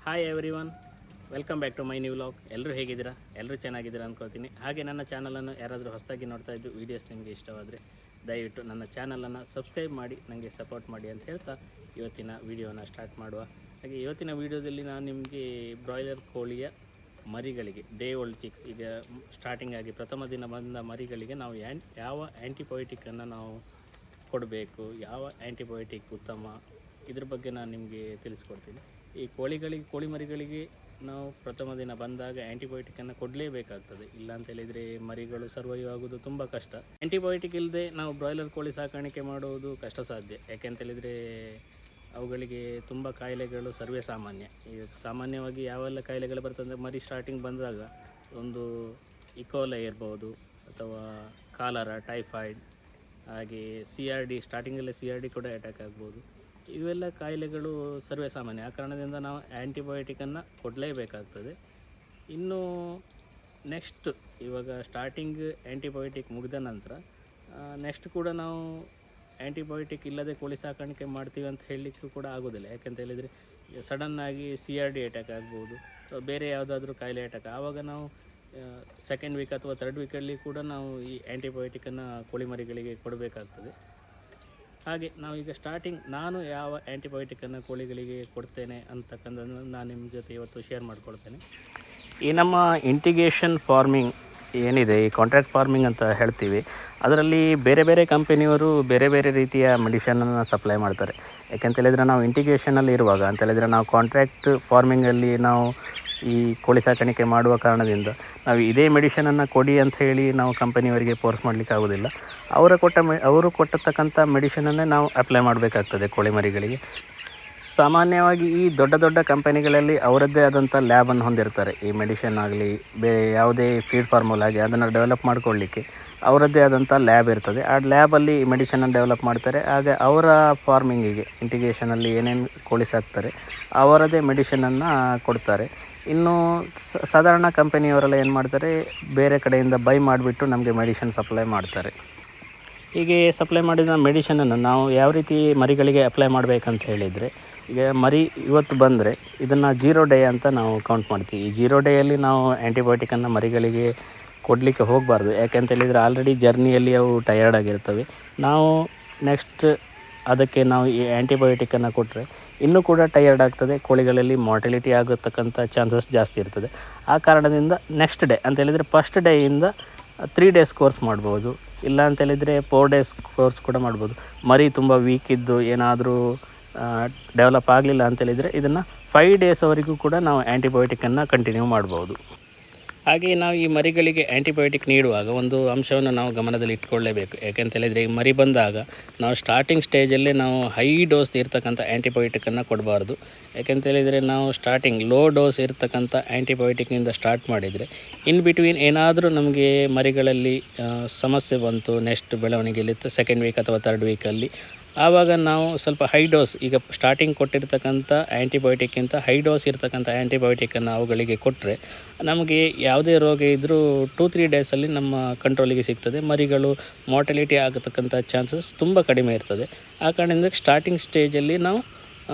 Hi everyone, welcome back to my new vlog. ಎಲ್ಲರೂ ಹೇಗಿದ್ದೀರಾ? ಎಲ್ಲರೂ ಚೆನ್ನಾಗಿದ್ದೀರಾ ಅಂದ್ಕೊಳ್ತೀನಿ. ಹಾಗೆ ನನ್ನ ಚಾನಲನ್ನು ಯಾರಾದರೂ ಹೊಸದಾಗಿ ನೋಡ್ತಾ ಇದ್ದು ವೀಡಿಯೋಸ್ ನಿಮಗೆ ಇಷ್ಟವಾದರೆ ದಯವಿಟ್ಟು ನನ್ನ ಚಾನಲನ್ನು ಸಬ್ಸ್ಕ್ರೈಬ್ ಮಾಡಿ ನನಗೆ ಸಪೋರ್ಟ್ ಮಾಡಿ ಅಂತ ಹೇಳ್ತಾ ಇವತ್ತಿನ ವೀಡಿಯೋನ ಸ್ಟಾರ್ಟ್ ಮಾಡುವ. ಹಾಗೆ ಇವತ್ತಿನ ವೀಡಿಯೋದಲ್ಲಿ ನಾನು ನಿಮಗೆ ಬ್ರಾಯ್ಲರ್ ಕೋಳಿಯ ಮರಿಗಳಿಗೆ ಡೇ ಓಲ್ಡ್ ಚಿಕ್ಸ್, ಈಗ ಸ್ಟಾರ್ಟಿಂಗ್ ಆಗಿ ಪ್ರಥಮ ದಿನ ಬಂದ ಮರಿಗಳಿಗೆ ನಾವು ಯಾವ ಆ್ಯಂಟಿಬಯೋಟಿಕ್ಕನ್ನು ನಾವು ಕೊಡಬೇಕು, ಯಾವ ಆ್ಯಂಟಿಬಯೋಟಿಕ್ ಉತ್ತಮ, ಇದ್ರ ಬಗ್ಗೆ ನಾನು ನಿಮಗೆ ತಿಳಿಸ್ಕೊಡ್ತೀನಿ. ಈ ಕೋಳಿ ಮರಿಗಳಿಗೆ ನಾವು ಪ್ರಥಮ ದಿನ ಬಂದಾಗ ಆ್ಯಂಟಿಬಯೋಟಿಕ್ಕನ್ನು ಕೊಡಲೇಬೇಕಾಗ್ತದೆ. ಇಲ್ಲ ಅಂತ ಹೇಳಿದರೆ ಮರಿಗಳು ಸರ್ವೈವ್ ಆಗೋದು ತುಂಬ ಕಷ್ಟ. ಆ್ಯಂಟಿಬಯೋಟಿಕ್ ಇಲ್ಲದೆ ನಾವು ಬ್ರಾಯ್ಲರ್ ಕೋಳಿ ಸಾಕಾಣಿಕೆ ಮಾಡುವುದು ಕಷ್ಟ ಸಾಧ್ಯ. ಯಾಕೆಂತೇಳಿದರೆ ಅವುಗಳಿಗೆ ತುಂಬ ಕಾಯಿಲೆಗಳು ಸರ್ವೇ ಸಾಮಾನ್ಯ. ಈಗ ಸಾಮಾನ್ಯವಾಗಿ ಯಾವೆಲ್ಲ ಕಾಯಿಲೆಗಳು ಬರ್ತದೆ, ಮರಿ ಸ್ಟಾರ್ಟಿಂಗ್ ಬಂದಾಗ ಒಂದು ಇಕೋಲೆ ಇರ್ಬೋದು, ಅಥವಾ ಕಾಲರ, ಟೈಫಾಯ್ಡ್, ಹಾಗೆ CRD, ಸ್ಟಾರ್ಟಿಂಗಲ್ಲೇ CRD ಕೂಡ ಅಟ್ಯಾಕ್ ಆಗ್ಬೋದು. ಇವೆಲ್ಲ ಕಾಯಿಲೆಗಳು ಸರ್ವೇ ಸಾಮಾನ್ಯ. ಆ ಕಾರಣದಿಂದ ನಾವು ಆ್ಯಂಟಿಬಯೋಟಿಕ್ಕನ್ನು ಕೊಡಲೇಬೇಕಾಗ್ತದೆ. ಇನ್ನು ನೆಕ್ಸ್ಟ್ ಇವಾಗ ಸ್ಟಾರ್ಟಿಂಗ್ ಆ್ಯಂಟಿಬಯೋಟಿಕ್ ಮುಗಿದ ನಂತರ ನೆಕ್ಸ್ಟ್ ಕೂಡ ನಾವು ಆ್ಯಂಟಿಬಯೋಟಿಕ್ ಇಲ್ಲದೆ ಕೋಳಿ ಸಾಕಾಣಿಕೆ ಮಾಡ್ತೀವಿ ಅಂತ ಹೇಳಲಿಕ್ಕೂ ಕೂಡ ಆಗೋದಿಲ್ಲ. ಯಾಕೆಂತ ಹೇಳಿದರೆ ಸಡನ್ನಾಗಿ CRD ಅಟ್ಯಾಕ್ ಆಗ್ಬೋದು, ಬೇರೆ ಯಾವುದಾದ್ರೂ ಕಾಯಿಲೆ ಅಟ್ಯಾಕ್, ಆವಾಗ ನಾವು ಸೆಕೆಂಡ್ ವೀಕ್ ಅಥವಾ ಥರ್ಡ್ ವೀಕಲ್ಲಿ ಕೂಡ ನಾವು ಈ ಆ್ಯಂಟಿಬಯೋಟಿಕ್ಕನ್ನು ಕೋಳಿ ಮರಿಗಳಿಗೆ ಕೊಡಬೇಕಾಗ್ತದೆ. ಹಾಗೆ ನಾವೀಗ ಸ್ಟಾರ್ಟಿಂಗ್ ನಾನು ಯಾವ ಆ್ಯಂಟಿಬಯೋಟಿಕ್ಕನ್ನು ಕೋಳಿಗಳಿಗೆ ಕೊಡ್ತೇನೆ ಅಂತಕ್ಕಂಥದ್ದನ್ನು ನಾನು ನಿಮ್ಮ ಜೊತೆ ಇವತ್ತು ಶೇರ್ ಮಾಡ್ಕೊಳ್ತೇನೆ. ಈ ನಮ್ಮ ಇಂಟಿಗ್ರೇಷನ್ ಫಾರ್ಮಿಂಗ್ ಏನಿದೆ, ಈ ಕಾಂಟ್ರಾಕ್ಟ್ ಫಾರ್ಮಿಂಗ್ ಅಂತ ಹೇಳ್ತೀವಿ, ಅದರಲ್ಲಿ ಬೇರೆ ಬೇರೆ ಕಂಪನಿಯವರು ಬೇರೆ ಬೇರೆ ರೀತಿಯ ಮೆಡಿಷನನ್ನು ಸಪ್ಲೈ ಮಾಡ್ತಾರೆ. ಯಾಕೆಂತೇಳಿದರೆ ನಾವು ಇಂಟಿಗ್ರೇಷನಲ್ಲಿ ಇರುವಾಗ ಅಂತೇಳಿದರೆ ನಾವು ಕಾಂಟ್ರಾಕ್ಟ್ ಫಾರ್ಮಿಂಗಲ್ಲಿ ನಾವು ಈ ಕೋಳಿ ಸಾಕಾಣಿಕೆ ಮಾಡುವ ಕಾರಣದಿಂದ ನಾವು ಇದೇ ಮೆಡಿಷನನ್ನು ಕೊಡಿ ಅಂತ ಹೇಳಿ ನಾವು ಕಂಪನಿಯವರಿಗೆ ಫೋರ್ಸ್ ಮಾಡಲಿಕ್ಕೆ ಆಗೋದಿಲ್ಲ. ಅವರು ಕೊಟ್ಟತಕ್ಕಂಥ ಮೆಡಿಷನನ್ನೇ ನಾವು ಅಪ್ಲೈ ಮಾಡಬೇಕಾಗ್ತದೆ ಕೋಳಿ ಮರಿಗಳಿಗೆ. ಸಾಮಾನ್ಯವಾಗಿ ಈ ದೊಡ್ಡ ದೊಡ್ಡ ಕಂಪನಿಗಳಲ್ಲಿ ಅವರದ್ದೇ ಆದಂಥ ಲ್ಯಾಬನ್ನು ಹೊಂದಿರ್ತಾರೆ. ಈ ಮೆಡಿಷನ್ ಆಗಲಿ, ಯಾವುದೇ ಫೀಡ್ ಫಾರ್ಮುಲಾ ಆಗಿ ಅದನ್ನು ಡೆವಲಪ್ ಮಾಡಿಕೊಳ್ಳಿಕ್ಕೆ ಅವರದ್ದೇ ಆದಂಥ ಲ್ಯಾಬ್ ಇರ್ತದೆ. ಆ ಲ್ಯಾಬಲ್ಲಿ ಈ ಮೆಡಿಷನನ್ನು ಡೆವಲಪ್ ಮಾಡ್ತಾರೆ. ಹಾಗೆ ಅವರ ಫಾರ್ಮಿಂಗಿಗೆ ಇಂಟಿಗ್ರೇಷನಲ್ಲಿ ಏನೇನು ಕೋಳಿ ಸಾಕ್ತಾರೆ ಅವರದೇ ಮೆಡಿಷನನ್ನು ಕೊಡ್ತಾರೆ. ಇನ್ನು ಸಾಧಾರಣ ಕಂಪನಿಯವರೆಲ್ಲ ಏನು ಮಾಡ್ತಾರೆ, ಬೇರೆ ಕಡೆಯಿಂದ ಬೈ ಮಾಡಿಬಿಟ್ಟು ನಮಗೆ ಮೆಡಿಷನ್ ಸಪ್ಲೈ ಮಾಡ್ತಾರೆ. ಹೀಗೆ ಸಪ್ಲೈ ಮಾಡಿದ ಮೆಡಿಷನನ್ನು ನಾವು ಯಾವ ರೀತಿ ಮರಿಗಳಿಗೆ ಅಪ್ಲೈ ಮಾಡಬೇಕಂತ ಹೇಳಿದರೆ, ಈಗ ಮರಿ ಇವತ್ತು ಬಂದರೆ ಇದನ್ನು 0 ಡೇ ಅಂತ ನಾವು ಕೌಂಟ್ ಮಾಡ್ತೀವಿ. ಈ 0 ಡೇಯಲ್ಲಿ ನಾವು ಆ್ಯಂಟಿಬಯೋಟಿಕ್ಕನ್ನು ಮರಿಗಳಿಗೆ ಕೊಡಲಿಕ್ಕೆ ಹೋಗಬಾರ್ದು. ಯಾಕೆಂತೇಳಿದರೆ ಆಲ್ರೆಡಿ ಜರ್ನಿಯಲ್ಲಿ ಅವು ಟಯರ್ಡ್ ಆಗಿರ್ತವೆ. ನಾವು ನೆಕ್ಸ್ಟ್ ಅದಕ್ಕೆ ನಾವು ಈ ಆ್ಯಂಟಿಬಯೋಟಿಕ್ಕನ್ನು ಕೊಟ್ಟರೆ ಇನ್ನೂ ಕೂಡ ಟಯರ್ಡ್ ಆಗ್ತದೆ. ಕೋಳಿಗಳಲ್ಲಿ ಮಾರ್ಟಿಲಿಟಿ ಆಗತಕ್ಕಂಥ ಚಾನ್ಸಸ್ ಜಾಸ್ತಿ ಇರ್ತದೆ. ಆ ಕಾರಣದಿಂದ ನೆಕ್ಸ್ಟ್ ಡೇ ಅಂತೇಳಿದರೆ ಫಸ್ಟ್ ಡೇಯಿಂದ 3 ಡೇಸ್ ಕೋರ್ಸ್ ಮಾಡ್ಬೋದು. ಇಲ್ಲ ಅಂತೇಳಿದರೆ 4 ಡೇಸ್ ಕೋರ್ಸ್ ಕೂಡ ಮಾಡ್ಬೋದು. ಮರಿ ತುಂಬ ವೀಕ್ ಇದ್ದು ಏನಾದರೂ ಡೆವಲಪ್ ಆಗಲಿಲ್ಲ ಅಂತೇಳಿದರೆ ಇದನ್ನು 5 ಡೇಸ್ವರೆಗೂ ಕೂಡ ನಾವು ಆ್ಯಂಟಿಬಯೋಟಿಕ್ಕನ್ನು ಕಂಟಿನ್ಯೂ ಮಾಡ್ಬೋದು. ಹಾಗೆ ನಾವು ಈ ಮರಿಗಳಿಗೆ ಆ್ಯಂಟಿಬಯೋಟಿಕ್ ನೀಡುವಾಗ ಒಂದು ಅಂಶವನ್ನು ನಾವು ಗಮನದಲ್ಲಿ ಇಟ್ಕೊಳ್ಳೇಬೇಕು. ಯಾಕೆಂತೇಳಿದರೆ ಈ ಮರಿ ಬಂದಾಗ ನಾವು ಸ್ಟಾರ್ಟಿಂಗ್ ಸ್ಟೇಜಲ್ಲೇ ನಾವು ಹೈ ಡೋಸ್ ಇರ್ತಕ್ಕಂಥ ಆ್ಯಂಟಿಬಯೋಟಿಕ್ಕನ್ನು ಕೊಡಬಾರ್ದು. ಯಾಕೆಂತೇಳಿದರೆ ನಾವು ಸ್ಟಾರ್ಟಿಂಗ್ ಲೋ ಡೋಸ್ ಇರ್ತಕ್ಕಂಥ ಆ್ಯಂಟಿಬಯೋಟಿಕ್ನಿಂದ ಸ್ಟಾರ್ಟ್ ಮಾಡಿದರೆ ಇನ್ ಬಿಟ್ವೀನ್ ಏನಾದರೂ ನಮಗೆ ಮರಿಗಳಲ್ಲಿ ಸಮಸ್ಯೆ ಬಂತು, ನೆಕ್ಸ್ಟ್ ಬೆಳವಣಿಗೆಯಲ್ಲಿ ಸೆಕೆಂಡ್ ವೀಕ್ ಅಥವಾ ಥರ್ಡ್ ವೀಕಲ್ಲಿ, ಆವಾಗ ನಾವು ಸ್ವಲ್ಪ ಹೈ ಡೋಸ್, ಈಗ ಸ್ಟಾರ್ಟಿಂಗ್ ಕೊಟ್ಟಿರ್ತಕ್ಕಂಥ ಆ್ಯಂಟಿಬಯೋಟಿಕ್ಕಿಂತ ಹೈ ಡೋಸ್ ಇರ್ತಕ್ಕಂಥ ಆ್ಯಂಟಿಬಯೋಟಿಕ್ಕನ್ನು ಅವುಗಳಿಗೆ ಕೊಟ್ಟರೆ ನಮಗೆ ಯಾವುದೇ ರೋಗ ಇದ್ದರೂ 2-3 ಡೇಸಲ್ಲಿ ನಮ್ಮ ಕಂಟ್ರೋಲಿಗೆ ಸಿಗ್ತದೆ. ಮರಿಗಳು ಮಾರ್ಟಿಲಿಟಿ ಆಗತಕ್ಕಂಥ ಚಾನ್ಸಸ್ ತುಂಬ ಕಡಿಮೆ ಇರ್ತದೆ. ಆ ಕಾರಣದಿಂದ ಸ್ಟಾರ್ಟಿಂಗ್ ಸ್ಟೇಜಲ್ಲಿ ನಾವು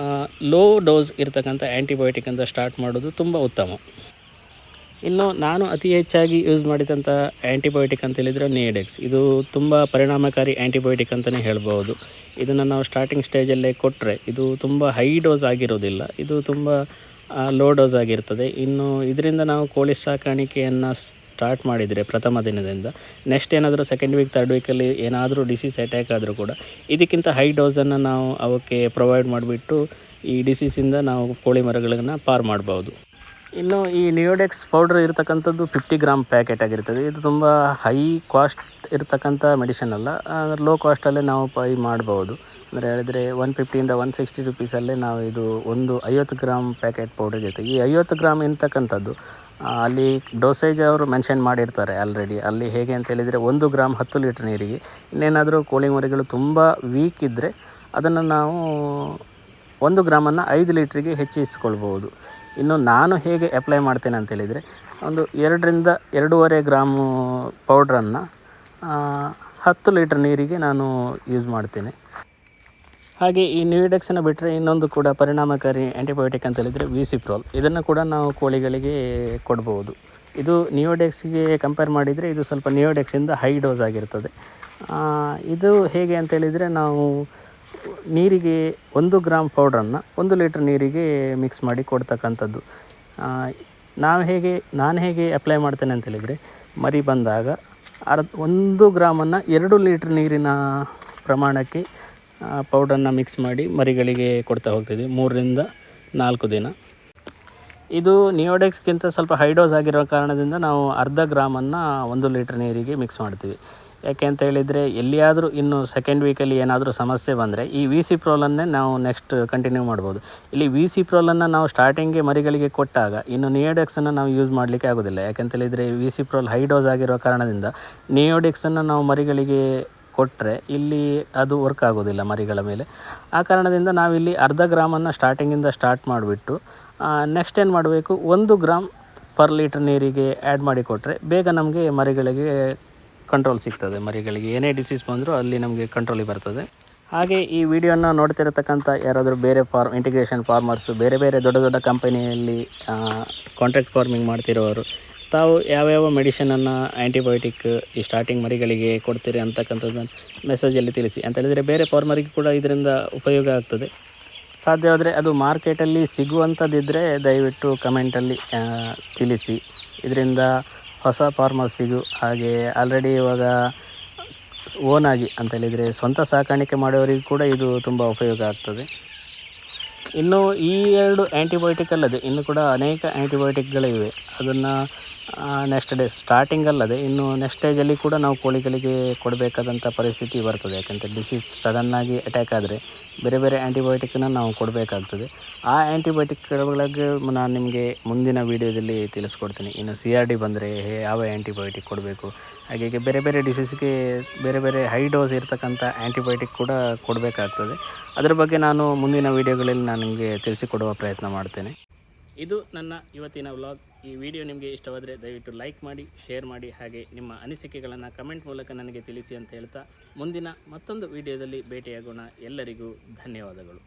ಲೋ ಡೋಸ್ ಇರ್ತಕ್ಕಂಥ ಆ್ಯಂಟಿಬಯೋಟಿಕ್ ಅಂತ ಸ್ಟಾರ್ಟ್ ಮಾಡೋದು ತುಂಬ ಉತ್ತಮ. ಇನ್ನು ನಾನು ಅತಿ ಹೆಚ್ಚಾಗಿ ಯೂಸ್ ಮಾಡಿದಂಥ ಆ್ಯಂಟಿಬಯೋಟಿಕ್ ಅಂತೇಳಿದರೆ ನಿಯೋಡೆಕ್ಸ್. ಇದು ತುಂಬ ಪರಿಣಾಮಕಾರಿ ಆ್ಯಂಟಿಬಯೋಟಿಕ್ ಅಂತಲೇ ಹೇಳ್ಬೋದು. ಇದನ್ನು ನಾವು ಸ್ಟಾರ್ಟಿಂಗ್ ಸ್ಟೇಜಲ್ಲೇ ಕೊಟ್ಟರೆ ಇದು ತುಂಬ ಹೈ ಡೋಸ್ ಆಗಿರೋದಿಲ್ಲ, ಇದು ತುಂಬ ಲೋ ಡೋಸ್ ಆಗಿರ್ತದೆ. ಇನ್ನು ಇದರಿಂದ ನಾವು ಕೋಳಿ ಸಾಕಾಣಿಕೆಯನ್ನು ಸ್ಟಾರ್ಟ್ ಮಾಡಿದರೆ ಪ್ರಥಮ ದಿನದಿಂದ ನೆಕ್ಸ್ಟ್ ಏನಾದರೂ ಸೆಕೆಂಡ್ ವೀಕ್ ಥರ್ಡ್ ವೀಕಲ್ಲಿ ಏನಾದರೂ ಡಿಸೀಸ್ ಅಟ್ಯಾಕ್ ಆದರೂ ಕೂಡ ಇದಕ್ಕಿಂತ ಹೈ ಡೋಸನ್ನು ನಾವು ಅವಕ್ಕೆ ಪ್ರೊವೈಡ್ ಮಾಡಿಬಿಟ್ಟು ಈ ಡಿಸೀಸಿಂದ ನಾವು ಕೋಳಿ ಮರಿಗಳನ್ನು ಪಾರು ಮಾಡ್ಬೋದು. ಇನ್ನು ಈ ನಿಯೋಡೆಕ್ಸ್ ಪೌಡ್ರ್ ಇರತಕ್ಕಂಥದ್ದು 50 ಗ್ರಾಮ್ ಪ್ಯಾಕೆಟ್ ಆಗಿರ್ತದೆ. ಇದು ತುಂಬ ಹೈ ಕಾಸ್ಟ್ ಇರತಕ್ಕಂಥ ಮೆಡಿಷನ್ ಅಲ್ಲ, ಲೋ ಕಾಸ್ಟಲ್ಲೇ ನಾವು ಬೈ ಮಾಡ್ಬೋದು. ಅಂದರೆ ಹೇಳಿದರೆ 150 - 160 ರುಪೀಸಲ್ಲೇ ನಾವು ಇದು ಒಂದು 50 ಗ್ರಾಮ್ ಪ್ಯಾಕೆಟ್ ಪೌಡರ್ ಇರುತ್ತೆ. ಈ 50 ಗ್ರಾಮ್ ಇರ್ತಕ್ಕಂಥದ್ದು ಅಲ್ಲಿ ಡೋಸೇಜ್ ಅವರು ಮೆನ್ಷನ್ ಮಾಡಿರ್ತಾರೆ ಆಲ್ರೆಡಿ. ಅಲ್ಲಿ ಹೇಗೆ ಅಂತೇಳಿದರೆ 1 ಗ್ರಾಮ್ 10 ಲೀಟ್ರ್ ನೀರಿಗೆ. ಇನ್ನೇನಾದರೂ ಕೋಳಿ ಮರಿಗಳು ತುಂಬ ವೀಕ್ ಇದ್ದರೆ ಅದನ್ನು ನಾವು 1 ಗ್ರಾಮನ್ನು 5 ಲೀಟ್ರಿಗೆ ಹೆಚ್ಚಿಸ್ಕೊಳ್ಬೋದು. ಇನ್ನು ನಾನು ಹೇಗೆ ಅಪ್ಲೈ ಮಾಡ್ತೇನೆ ಅಂತೇಳಿದರೆ, ಒಂದು 2 - 2.5 ಗ್ರಾಮು ಪೌಡ್ರನ್ನು 10 ಲೀಟ್ರ್ ನೀರಿಗೆ ನಾನು ಯೂಸ್ ಮಾಡ್ತೇನೆ. ಹಾಗೆ ಈ ನಿಯೋಡೆಕ್ಸನ್ನು ಬಿಟ್ಟರೆ ಇನ್ನೊಂದು ಕೂಡ ಪರಿಣಾಮಕಾರಿ ಆ್ಯಂಟಿಬಯೋಟಿಕ್ ಅಂತ ಹೇಳಿದರೆ ವಿಸಿಪ್ರೋಲ್. ಇದನ್ನು ಕೂಡ ನಾವು ಕೋಳಿಗಳಿಗೆ ಕೊಡ್ಬೋದು. ಇದು ನಿಯೋಡೆಕ್ಸ್ಗೆ ಕಂಪೇರ್ ಮಾಡಿದರೆ ಇದು ಸ್ವಲ್ಪ ನಿಯೋಡೆಕ್ಸಿಂದ ಹೈ ಡೋಸ್ ಆಗಿರ್ತದೆ. ಇದು ಹೇಗೆ ಅಂತೇಳಿದರೆ ನಾವು ನೀರಿಗೆ 1 ಗ್ರಾಮ್ ಪೌಡ್ರನ್ನು 1 ಲೀಟ್ರ್ ನೀರಿಗೆ ಮಿಕ್ಸ್ ಮಾಡಿ ಕೊಡ್ತಕ್ಕಂಥದ್ದು. ನಾನು ಹೇಗೆ ಅಪ್ಲೈ ಮಾಡ್ತೇನೆ ಅಂತೇಳಿದರೆ, ಮರಿ ಬಂದಾಗ 1 ಗ್ರಾಮನ್ನು 2 ಲೀಟ್ರ್ ನೀರಿನ ಪ್ರಮಾಣಕ್ಕೆ ಪೌಡ್ರನ್ನು ಮಿಕ್ಸ್ ಮಾಡಿ ಮರಿಗಳಿಗೆ ಕೊಡ್ತಾ ಹೋಗ್ತಿದ್ವಿ 3 ರಿಂದ 4 ದಿನ. ಇದು ನಿಯೋಡೆಕ್ಸ್ಗಿಂತ ಸ್ವಲ್ಪ ಹೈ ಡೋಸ್ ಆಗಿರೋ ಕಾರಣದಿಂದ ನಾವು 1/2 ಗ್ರಾಮನ್ನು 1 ಲೀಟ್ರ್ ನೀರಿಗೆ ಮಿಕ್ಸ್ ಮಾಡ್ತೀವಿ. ಯಾಕೆ ಅಂತ ಹೇಳಿದರೆ, ಎಲ್ಲಿಯಾದರೂ ಇನ್ನು ಸೆಕೆಂಡ್ ವೀಕಲ್ಲಿ ಏನಾದರೂ ಸಮಸ್ಯೆ ಬಂದರೆ ಈ ವಿಸಿಪ್ರೋಲನ್ನೇ ನಾವು ನೆಕ್ಸ್ಟ್ ಕಂಟಿನ್ಯೂ ಮಾಡ್ಬೋದು. ಇಲ್ಲಿ ವಿಸಿಪ್ರೋಲನ್ನು ನಾವು ಸ್ಟಾರ್ಟಿಂಗ್ಗೆ ಮರಿಗಳಿಗೆ ಕೊಟ್ಟಾಗ ಇನ್ನು ನಿಯೋಡೆಕ್ಸನ್ನು ನಾವು ಯೂಸ್ ಮಾಡಲಿಕ್ಕೆ ಆಗೋದಿಲ್ಲ. ಯಾಕೆಂತೇಳಿದರೆ ವಿಸಿಪ್ರೋಲ್ ಹೈ ಡೋಸ್ ಆಗಿರೋ ಕಾರಣದಿಂದ ನಿಯೋಡೆಕ್ಸನ್ನು ನಾವು ಮರಿಗಳಿಗೆ ಕೊಟ್ಟರೆ ಇಲ್ಲಿ ಅದು ವರ್ಕ್ ಆಗೋದಿಲ್ಲ ಮರಿಗಳ ಮೇಲೆ. ಆ ಕಾರಣದಿಂದ ನಾವಿಲ್ಲಿ 1/2 ಗ್ರಾಮನ್ನು ಸ್ಟಾರ್ಟಿಂಗಿಂದ ಸ್ಟಾರ್ಟ್ ಮಾಡಿಬಿಟ್ಟು ನೆಕ್ಸ್ಟ್ ಏನು ಮಾಡಬೇಕು, 1 ಗ್ರಾಮ್ ಪರ್ ಲೀಟ್ರ್ ನೀರಿಗೆ ಆ್ಯಡ್ ಮಾಡಿ ಕೊಟ್ಟರೆ ಬೇಗ ನಮಗೆ ಮರಿಗಳಿಗೆ ಕಂಟ್ರೋಲ್ ಸಿಗ್ತದೆ. ಮರಿಗಳಿಗೆ ಏನೇ ಡಿಸೀಸ್ ಬಂದರೂ ಅಲ್ಲಿ ನಮಗೆ ಕಂಟ್ರೋಲಿಗೆ ಬರ್ತದೆ. ಹಾಗೆ ಈ ವಿಡಿಯೋನ ನೋಡ್ತಿರತಕ್ಕಂಥ ಯಾರಾದರೂ ಬೇರೆ ಇಂಟಿಗ್ರೇಷನ್ ಫಾರ್ಮರ್ಸು, ಬೇರೆ ಬೇರೆ ದೊಡ್ಡ ದೊಡ್ಡ ಕಂಪನಿಯಲ್ಲಿ ಕಾಂಟ್ರಾಕ್ಟ್ ಫಾರ್ಮಿಂಗ್ ಮಾಡ್ತಿರೋರು, ತಾವು ಯಾವ್ಯಾವ ಮೆಡಿಷನನ್ನು ಆ್ಯಂಟಿಬಯೋಟಿಕ್ ಈ ಸ್ಟಾರ್ಟಿಂಗ್ ಮರಿಗಳಿಗೆ ಕೊಡ್ತೀರಿ ಅಂತಕ್ಕಂಥದ್ದನ್ನು ಮೆಸೇಜಲ್ಲಿ ತಿಳಿಸಿ. ಅಂತ ಹೇಳಿದರೆ ಬೇರೆ ಫಾರ್ಮರಿಗೆ ಕೂಡ ಇದರಿಂದ ಉಪಯೋಗ ಆಗ್ತದೆ. ಸಾಧ್ಯವಾದರೆ ಅದು ಮಾರ್ಕೆಟಲ್ಲಿ ಸಿಗುವಂಥದ್ದಿದ್ದರೆ ದಯವಿಟ್ಟು ಕಮೆಂಟಲ್ಲಿ ತಿಳಿಸಿ. ಇದರಿಂದ ಹೊಸ ಫಾರ್ಮರ್ಸಿಗೂ ಹಾಗೆ ಆಲ್ರೆಡಿ ಇವಾಗ ಓನಾಗಿ ಅಂತೇಳಿದರೆ ಸ್ವಂತ ಸಾಕಾಣಿಕೆ ಮಾಡೋರಿಗೆ ಕೂಡ ಇದು ತುಂಬ ಉಪಯೋಗ ಆಗ್ತದೆ. ಇನ್ನು ಈ 2 ಆ್ಯಂಟಿಬಯೋಟಿಕ್ ಅಲ್ಲದೆ ಇನ್ನು ಕೂಡ ಅನೇಕ ಆ್ಯಂಟಿಬಯೋಟಿಕ್ಗಳಿವೆ. ಅದನ್ನು ನೆಕ್ಸ್ಟ್ ಡೇ ಸ್ಟಾರ್ಟಿಂಗ್ ಅಲ್ಲದೆ ಇನ್ನು ನೆಕ್ಸ್ಟ್ ಸ್ಟೇಜಲ್ಲಿ ಕೂಡ ನಾವು ಕೋಳಿಗಳಿಗೆ ಕೊಡಬೇಕಾದಂಥ ಪರಿಸ್ಥಿತಿ ಬರ್ತದೆ. ಯಾಕಂದರೆ ಡಿಸೀಸ್ ಸಡನ್ನಾಗಿ ಅಟ್ಯಾಕ್ ಆದರೆ ಬೇರೆ ಬೇರೆ ಆ್ಯಂಟಿಬಯೋಟಿಕ್ಕನ್ನು ನಾವು ಕೊಡಬೇಕಾಗ್ತದೆ. ಆ ಆ್ಯಂಟಿಬಯೋಟಿಕ್ಗಳಿಗೆ ನಾನು ನಿಮಗೆ ಮುಂದಿನ ವೀಡಿಯೋದಲ್ಲಿ ತಿಳಿಸ್ಕೊಡ್ತೀನಿ. ಇನ್ನು CRD ಬಂದರೆ ಯಾವ ಆ್ಯಂಟಿಬಯೋಟಿಕ್ ಕೊಡಬೇಕು, ಹಾಗೆ ಬೇರೆ ಬೇರೆ ಡಿಸೀಸ್ಗೆ ಬೇರೆ ಬೇರೆ ಹೈ ಡೋಸ್ ಇರ್ತಕ್ಕಂಥ ಆ್ಯಂಟಿಬಯೋಟಿಕ್ ಕೂಡ ಕೊಡಬೇಕಾಗ್ತದೆ. ಅದರ ಬಗ್ಗೆ ನಾನು ಮುಂದಿನ ವೀಡಿಯೋಗಳಲ್ಲಿ ನಾನು ನಿಮಗೆ ತಿಳಿಸಿಕೊಡುವ ಪ್ರಯತ್ನ ಮಾಡ್ತೇನೆ. ಇದು ನನ್ನ ಇವತ್ತಿನ ವ್ಲಾಗ್. ಈ ವಿಡಿಯೋ ನಿಮಗೆ ಇಷ್ಟವಾದರೆ ದಯವಿಟ್ಟು ಲೈಕ್ ಮಾಡಿ, ಶೇರ್ ಮಾಡಿ, ಹಾಗೆ ನಿಮ್ಮ ಅನಿಸಿಕೆಗಳನ್ನು ಕಮೆಂಟ್ ಮೂಲಕ ನನಗೆ ತಿಳಿಸಿ ಅಂತ ಹೇಳ್ತಾ ಮುಂದಿನ ಮತ್ತೊಂದು ವಿಡಿಯೋದಲ್ಲಿ ಭೇಟಿಯಾಗೋಣ. ಎಲ್ಲರಿಗೂ ಧನ್ಯವಾದಗಳು.